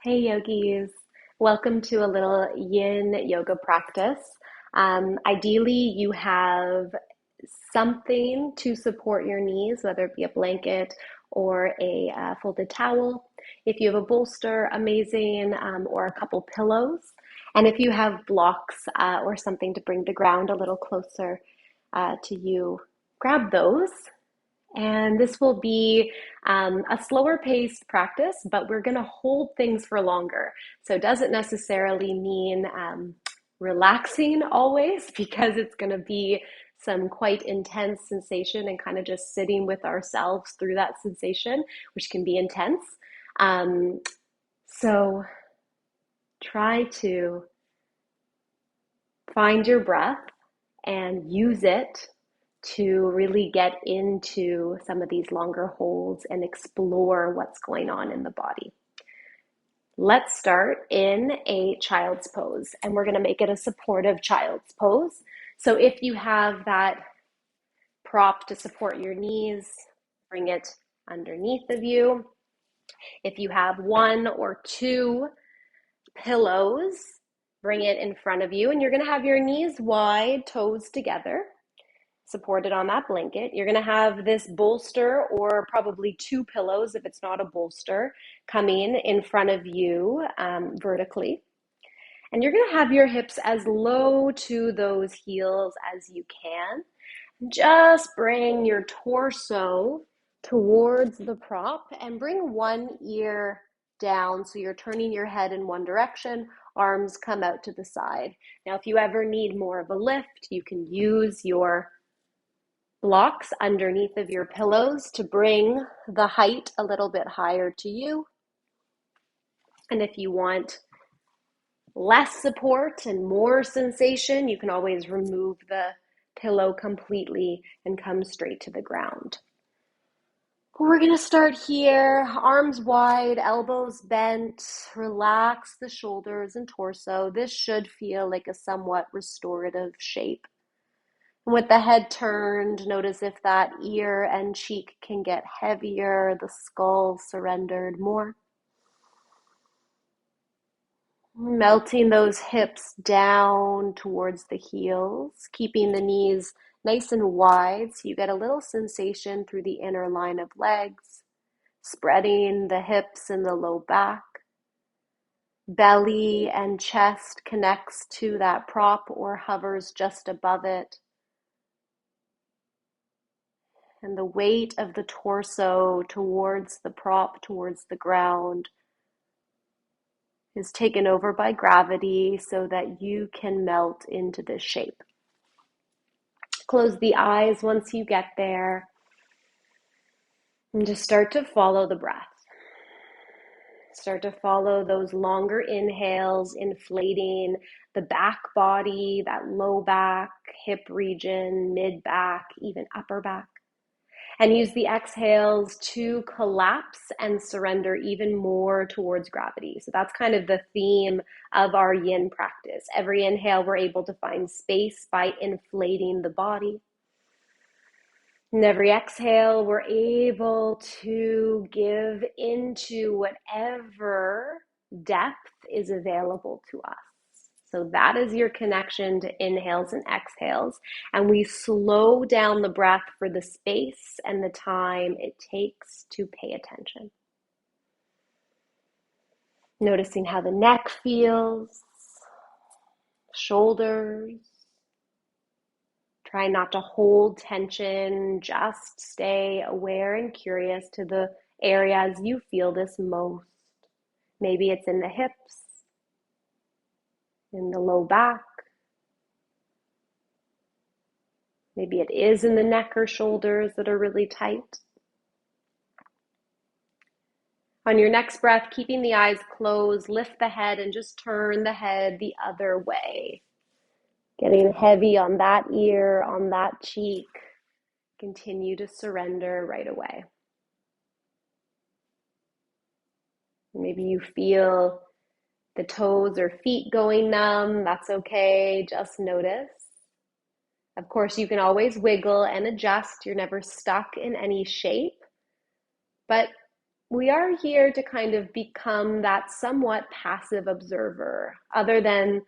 Hey yogis, welcome to a little Yin Yoga practice. Ideally, you have something to support your knees, whether it be a blanket or a folded towel. If you have a bolster, amazing, or a couple pillows. And if you have blocks or something to bring the ground a little closer to you, grab those. And this will be a slower paced practice, but we're going to hold things for longer. So it doesn't necessarily mean relaxing always, because it's going to be some quite intense sensation and kind of just sitting with ourselves through that sensation, which can be intense. Um, so try to find your breath and use it to really get into some of these longer holds and explore what's going on in the body. Let's start in a child's pose, and we're going to make it a supportive child's pose. So if you have that prop to support your knees, bring it underneath of you. If you have one or two pillows, bring it in front of you, and you're going to have your knees wide, toes together, supported on that blanket. You're going to have this bolster, or probably two pillows if it's not a bolster, coming in front of you vertically. And you're going to have your hips as low to those heels as you can. Just bring your torso towards the prop and bring one ear down so you're turning your head in one direction. Arms come out to the side. Now, if you ever need more of a lift, you can use your blocks underneath of your pillows to bring the height a little bit higher to you. And if you want less support and more sensation, you can always remove the pillow completely and come straight to the ground. We're going to start here, arms wide, elbows bent, relax the shoulders and torso. This should feel like a somewhat restorative shape. With the head turned, notice if that ear and cheek can get heavier, the skull surrendered more. Melting those hips down towards the heels, keeping the knees nice and wide so you get a little sensation through the inner line of legs, spreading the hips and the low back. Belly and chest connects to that prop or hovers just above it. And the weight of the torso towards the prop, towards the ground, is taken over by gravity so that you can melt into this shape. Close the eyes once you get there and just start to follow the breath. Start to follow those longer inhales, inflating the back body, that low back, hip region, mid back, even upper back. And use the exhales to collapse and surrender even more towards gravity. So that's kind of the theme of our yin practice. Every inhale, we're able to find space by inflating the body. And every exhale, we're able to give into whatever depth is available to us. So that is your connection to inhales and exhales. And we slow down the breath for the space and the time it takes to pay attention. Noticing how the neck feels, shoulders. Try not to hold tension, just stay aware and curious to the areas you feel this most. Maybe it's in the hips, in the low back. Maybe it is in the neck or shoulders that are really tight. On your next breath, keeping the eyes closed, lift the head and just turn the head the other way. Getting heavy on that ear, on that cheek. Continue to surrender right away. Maybe you feel the toes or feet going numb. That's okay. Just notice. Of course, you can always wiggle and adjust. You're never stuck in any shape. But we are here to kind of become that somewhat passive observer, other than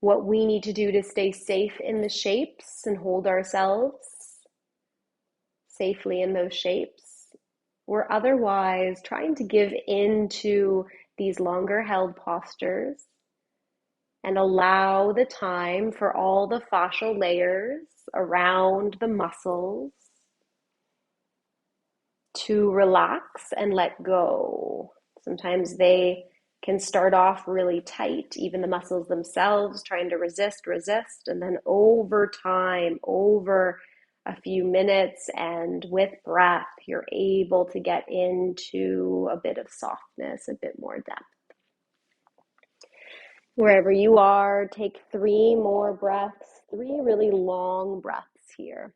what we need to do to stay safe in the shapes and hold ourselves safely in those shapes. We're otherwise trying to give in to these longer held postures and allow the time for all the fascial layers around the muscles to relax and let go. Sometimes they can start off really tight, even the muscles themselves trying to resist, and then over time, over a few minutes and with breath, you're able to get into a bit of softness, a bit more depth. Wherever you are, take 3 more breaths, 3 really long breaths here.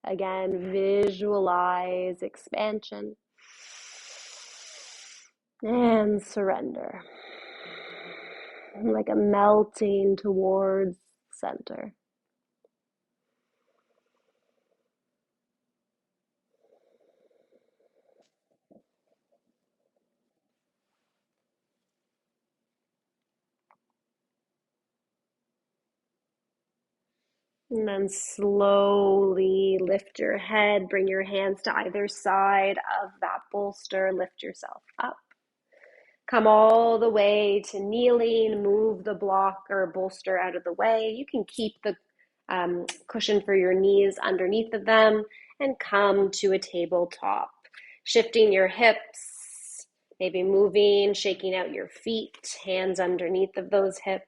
Again, visualize expansion and surrender, like a melting towards center. And then slowly lift your head, bring your hands to either side of that bolster, lift yourself up. Come all the way to kneeling, move the block or bolster out of the way. You can keep the cushion for your knees underneath of them and come to a tabletop. Shifting your hips, maybe moving, shaking out your feet, hands underneath of those hips.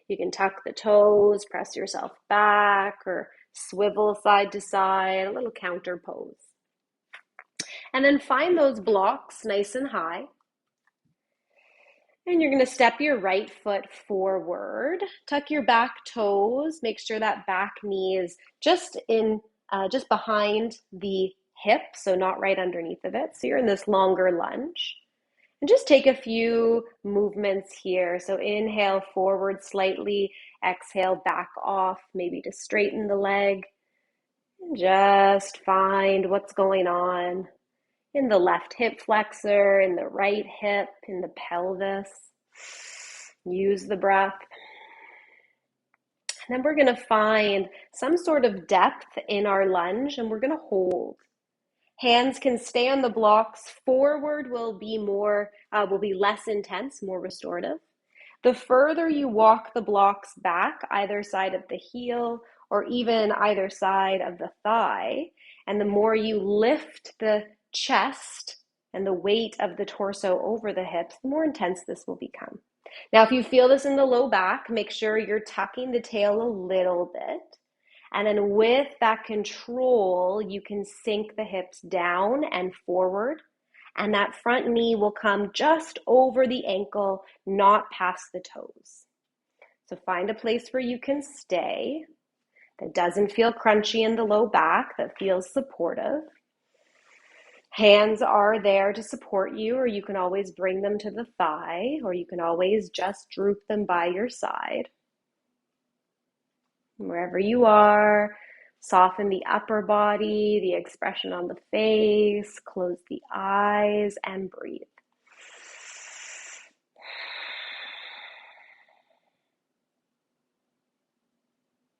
You can tuck the toes, press yourself back, or swivel side to side, a little counter pose. And then find those blocks nice and high. And you're going to step your right foot forward, tuck your back toes, make sure that back knee is just behind the hip, so not right underneath of it. So you're in this longer lunge. And just take a few movements here. So inhale forward slightly, exhale back off, maybe to straighten the leg. And just find what's going on in the left hip flexor, in the right hip, in the pelvis. Use the breath. And then we're going to find some sort of depth in our lunge, and we're going to hold. Hands can stay on the blocks. Forward will be less intense, more restorative. The further you walk the blocks back, either side of the heel or even either side of the thigh, and the more you lift the chest and the weight of the torso over the hips, the more intense this will become. Now, if you feel this in the low back, make sure you're tucking the tail a little bit. And then with that control, you can sink the hips down and forward. And that front knee will come just over the ankle, not past the toes. So find a place where you can stay that doesn't feel crunchy in the low back, that feels supportive. Hands are there to support you, or you can always bring them to the thigh, or you can always just droop them by your side. Wherever you are, soften the upper body, the expression on the face, close the eyes, and breathe.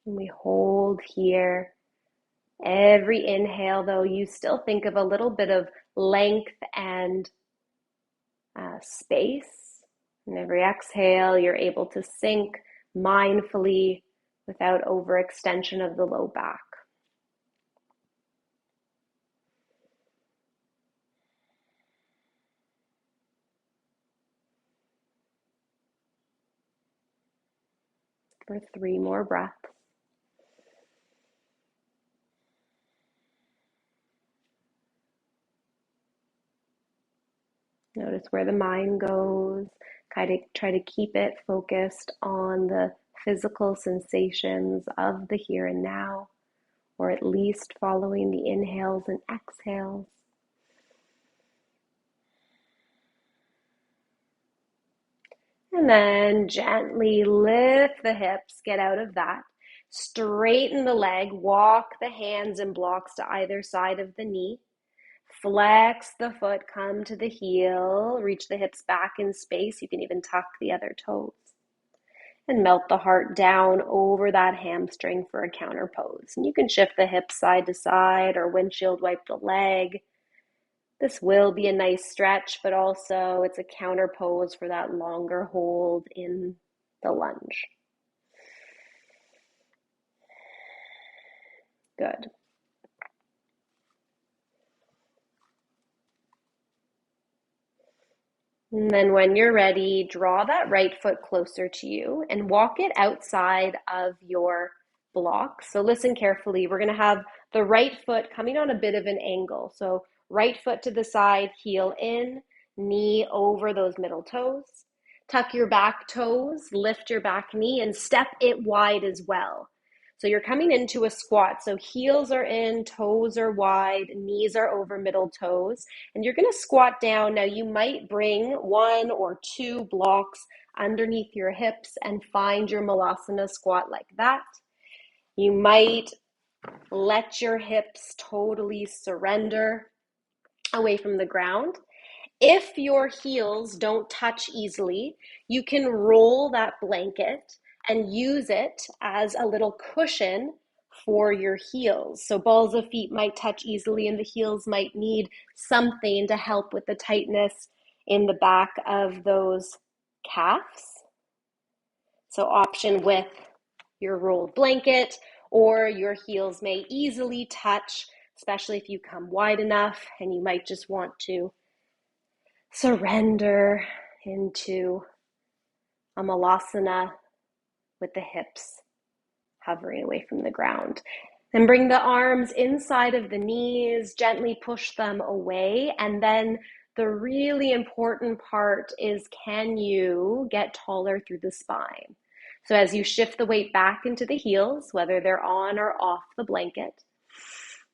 And we hold here. Every inhale, though, you still think of a little bit of length and space. And every exhale, you're able to sink mindfully without overextension of the low back. For 3 more breaths. Notice where the mind goes. Try to keep it focused on the physical sensations of the here and now, or at least following the inhales and exhales. And then gently lift the hips, get out of that. Straighten the leg, walk the hands and blocks to either side of the knee. Flex the foot, come to the heel, reach the hips back in space. You can even tuck the other toes. And melt the heart down over that hamstring for a counter pose. And you can shift the hips side to side or windshield wipe the leg. This will be a nice stretch, but also it's a counter pose for that longer hold in the lunge. Good. And then when you're ready, draw that right foot closer to you and walk it outside of your block. So listen carefully. We're going to have the right foot coming on a bit of an angle. So right foot to the side, heel in, knee over those middle toes. Tuck your back toes, lift your back knee, and step it wide as well. So you're coming into a squat. So heels are in, toes are wide, knees are over middle toes. And you're going to squat down. Now you might bring 1 or 2 blocks underneath your hips and find your malasana squat like that. You might let your hips totally surrender away from the ground. If your heels don't touch easily, you can roll that blanket and use it as a little cushion for your heels. So balls of feet might touch easily and the heels might need something to help with the tightness in the back of those calves. So option with your rolled blanket, or your heels may easily touch, especially if you come wide enough and you might just want to surrender into a malasana with the hips hovering away from the ground. Then bring the arms inside of the knees, gently push them away. And then the really important part is, can you get taller through the spine? So as you shift the weight back into the heels, whether they're on or off the blanket,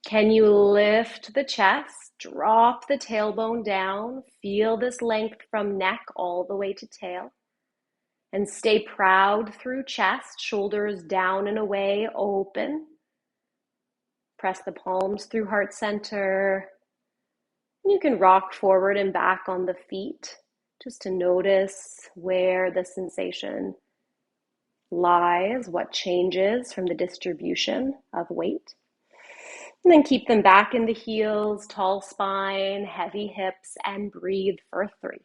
can you lift the chest, drop the tailbone down, feel this length from neck all the way to tail, and stay proud through chest, shoulders down and away, open. Press the palms through heart center. You can rock forward and back on the feet just to notice where the sensation lies, what changes from the distribution of weight. And then keep them back in the heels, tall spine, heavy hips, and breathe for 3.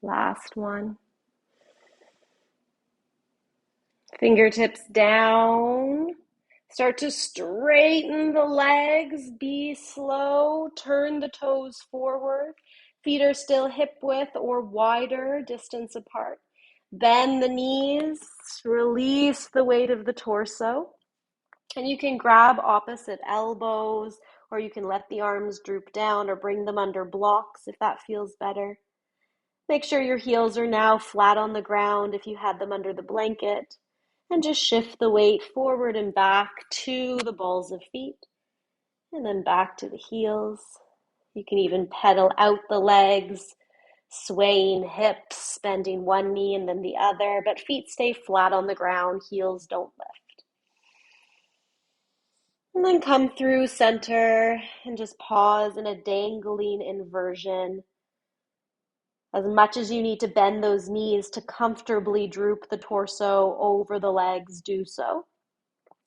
Last one. Fingertips down. Start to straighten the legs. Be slow. Turn the toes forward. Feet are still hip width or wider distance apart. Bend the knees. Release the weight of the torso. And you can grab opposite elbows, or you can let the arms droop down or bring them under blocks if that feels better. Make sure your heels are now flat on the ground if you had them under the blanket. And just shift the weight forward and back to the balls of feet. And then back to the heels. You can even pedal out the legs, swaying hips, bending one knee and then the other. But feet stay flat on the ground, heels don't lift. And then come through center and just pause in a dangling inversion. As much as you need to bend those knees to comfortably droop the torso over the legs, do so.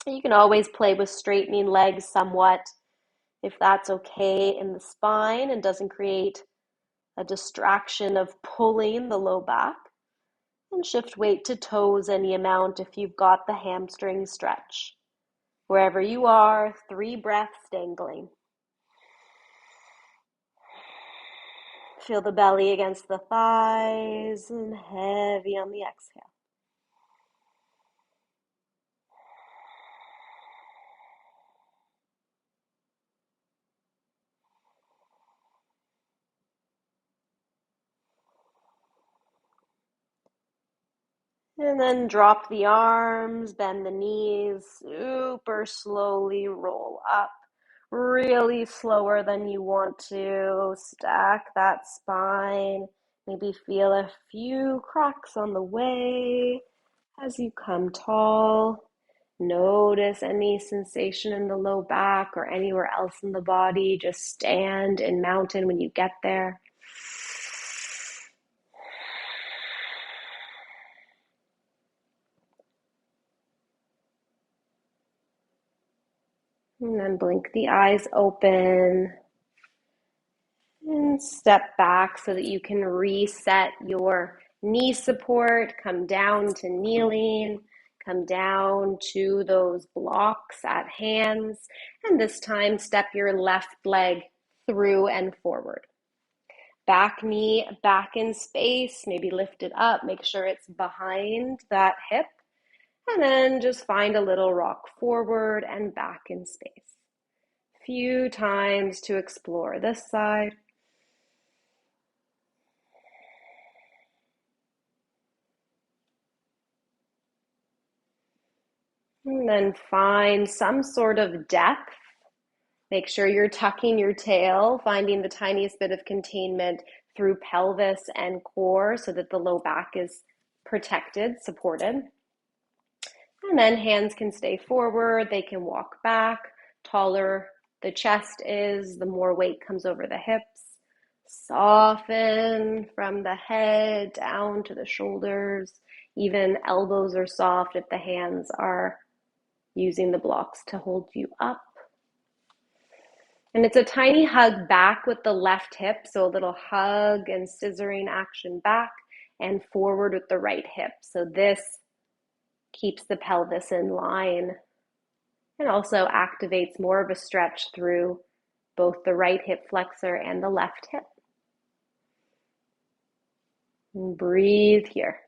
And you can always play with straightening legs somewhat if that's okay in the spine and doesn't create a distraction of pulling the low back. And shift weight to toes any amount if you've got the hamstring stretch. Wherever you are, 3 breaths dangling. Feel the belly against the thighs and heavy on the exhale. And then drop the arms, bend the knees, super slowly roll up. really slower than you want to. Stack that spine. Maybe feel a few cracks on the way as you come tall. Notice any sensation in the low back or anywhere else in the body. Just stand in mountain when you get there. And then blink the eyes open. And step back so that you can reset your knee support. Come down to kneeling. Come down to those blocks at hands. And this time, step your left leg through and forward. Back knee back in space. Maybe lift it up. Make sure it's behind that hip. And then just find a little rock forward and back in space. Few times to explore this side. And then find some sort of depth. Make sure you're tucking your tail, finding the tiniest bit of containment through pelvis and core so that the low back is protected, supported. And then hands can stay forward, they can walk back. Taller the chest is, the more weight comes over the hips. Soften from the head down to the shoulders. Even elbows are soft if the hands are using the blocks to hold you up. And it's a tiny hug back with the left hip, so a little hug and scissoring action back and forward with the right hip. So this keeps the pelvis in line and also activates more of a stretch through both the right hip flexor and the left hip. And breathe here.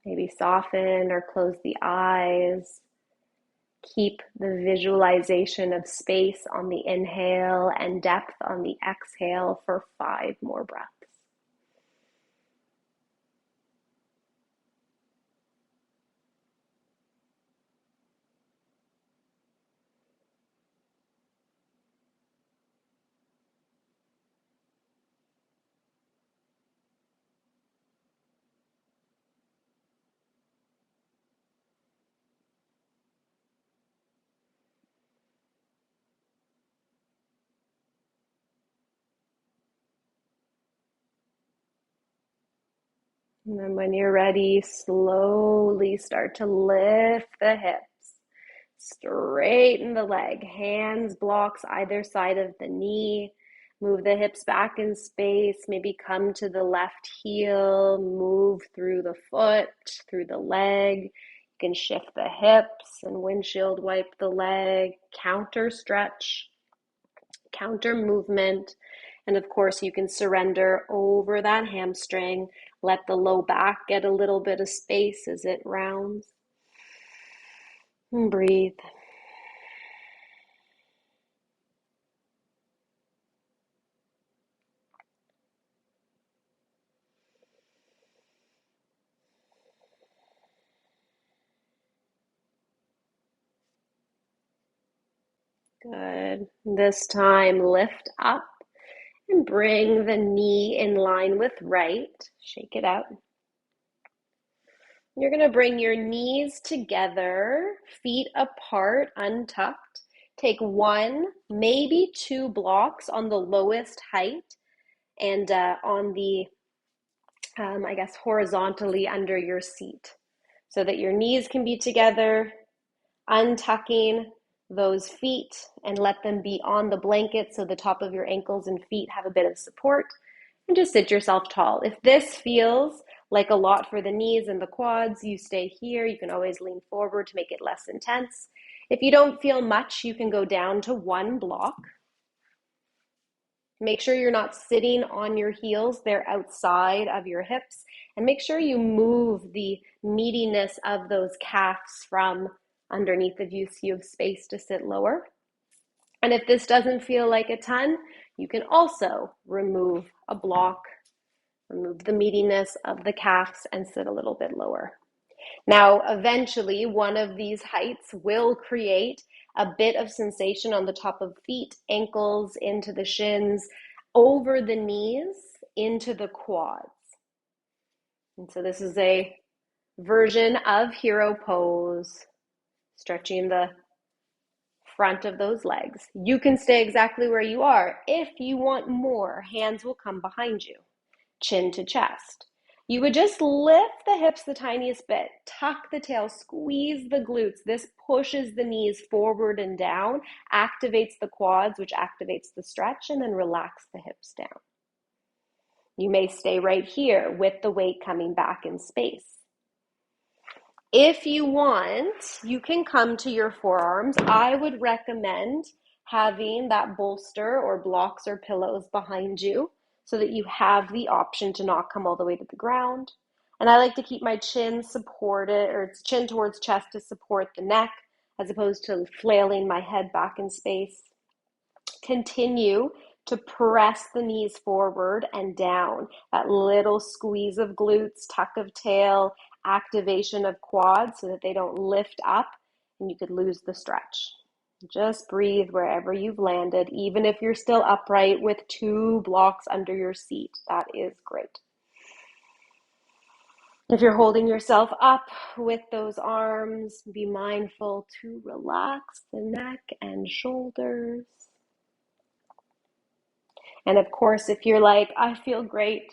Maybe soften or close the eyes. Keep the visualization of space on the inhale and depth on the exhale for 5 more breaths. And then when you're ready, slowly start to lift the hips. Straighten the leg. Hands blocks either side of the knee. Move the hips back in space. Maybe come to the left heel. Move through the foot, through the leg. You can shift the hips and windshield wipe the leg. Counter stretch, counter movement. And of course, you can surrender over that hamstring. Let the low back get a little bit of space as it rounds. And breathe. Good. This time, lift up and bring the knee in line with right. Shake it out. You're going to bring your knees together, feet apart, untucked. Take 1, maybe 2 blocks on the lowest height and on the, horizontally under your seat so that your knees can be together, untucking those feet and let them be on the blanket so the top of your ankles and feet have a bit of support, and just sit yourself tall. If this feels like a lot for the knees and the quads, you stay here. You can always lean forward to make it less intense. If you don't feel much, you can go down to 1 block. Make sure you're not sitting on your heels. They're outside of your hips. And make sure you move the meatiness of those calves from underneath of you so you have space to sit lower. And if this doesn't feel like a ton, you can also remove a block, remove the meatiness of the calves and sit a little bit lower. Now, eventually, one of these heights will create a bit of sensation on the top of feet, ankles, into the shins, over the knees, into the quads. And so this is a version of hero pose, stretching the front of those legs. You can stay exactly where you are. If you want more, hands will come behind you, chin to chest. You would just lift the hips the tiniest bit, tuck the tail, squeeze the glutes. This pushes the knees forward and down, activates the quads, which activates the stretch, and then relax the hips down. You may stay right here with the weight coming back in space. If you want, you can come to your forearms. I would recommend having that bolster or blocks or pillows behind you so that you have the option to not come all the way to the ground. And I like to keep my chin supported, or chin towards chest to support the neck, as opposed to flailing my head back in space. Continue to press the knees forward and down. That little squeeze of glutes, tuck of tail, activation of quads so that they don't lift up and you could lose the stretch. Just breathe wherever you've landed, even if you're still upright with 2 blocks under your seat. That is great. If you're holding yourself up with those arms, be mindful to relax the neck and shoulders. And of course, if you're like, I feel great,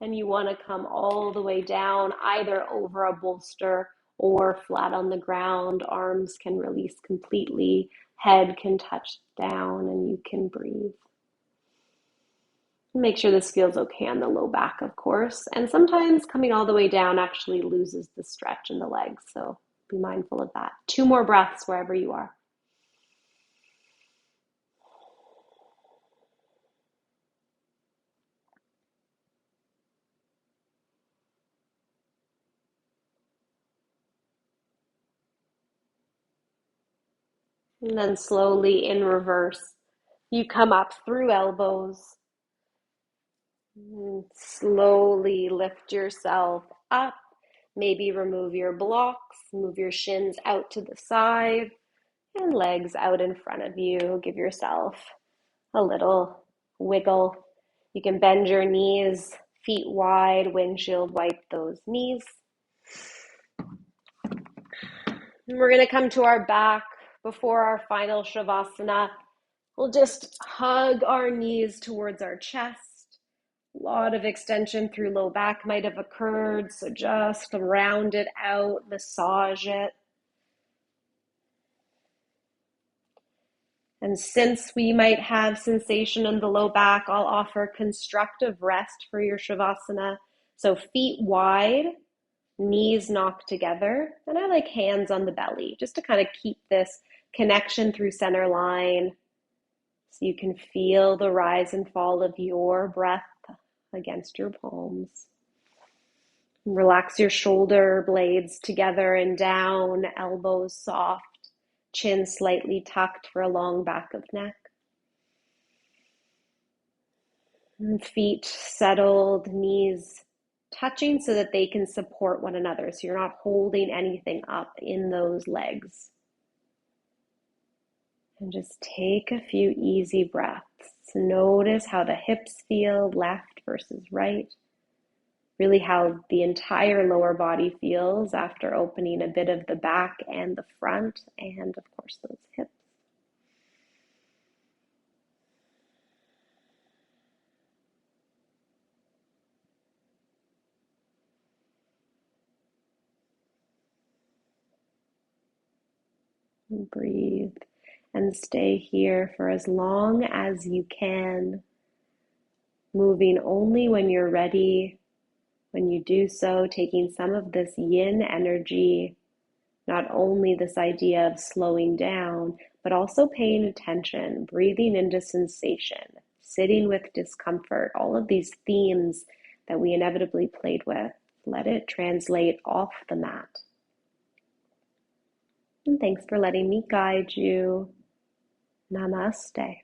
and you want to come all the way down, either over a bolster or flat on the ground, arms can release completely, head can touch down, and you can breathe. Make sure this feels okay on the low back, of course. And sometimes coming all the way down actually loses the stretch in the legs, so be mindful of that. 2 more breaths wherever you are. And then slowly in reverse, you come up through elbows. And slowly lift yourself up. Maybe remove your blocks, move your shins out to the side, and legs out in front of you. Give yourself a little wiggle. You can bend your knees, feet wide, windshield wipe those knees. And we're going to come to our back before our final Shavasana. We'll just hug our knees towards our chest. A lot of extension through low back might have occurred, so just round it out, massage it. And since we might have sensation in the low back, I'll offer constructive rest for your Shavasana. So feet wide, knees knocked together, and I like hands on the belly, just to kind of keep this connection through center line so you can feel the rise and fall of your breath against your palms. Relax your shoulder blades together and down, elbows soft, chin slightly tucked for a long back of neck. And feet settled, knees touching so that they can support one another. So you're not holding anything up in those legs. And just take a few easy breaths. Notice how the hips feel, left versus right. Really how the entire lower body feels after opening a bit of the back and the front, and of course those hips. And breathe and stay here for as long as you can, moving only when you're ready. When you do so, taking some of this yin energy, not only this idea of slowing down, but also paying attention, breathing into sensation, sitting with discomfort, all of these themes that we inevitably played with. Let it translate off the mat. And thanks for letting me guide you. Namaste.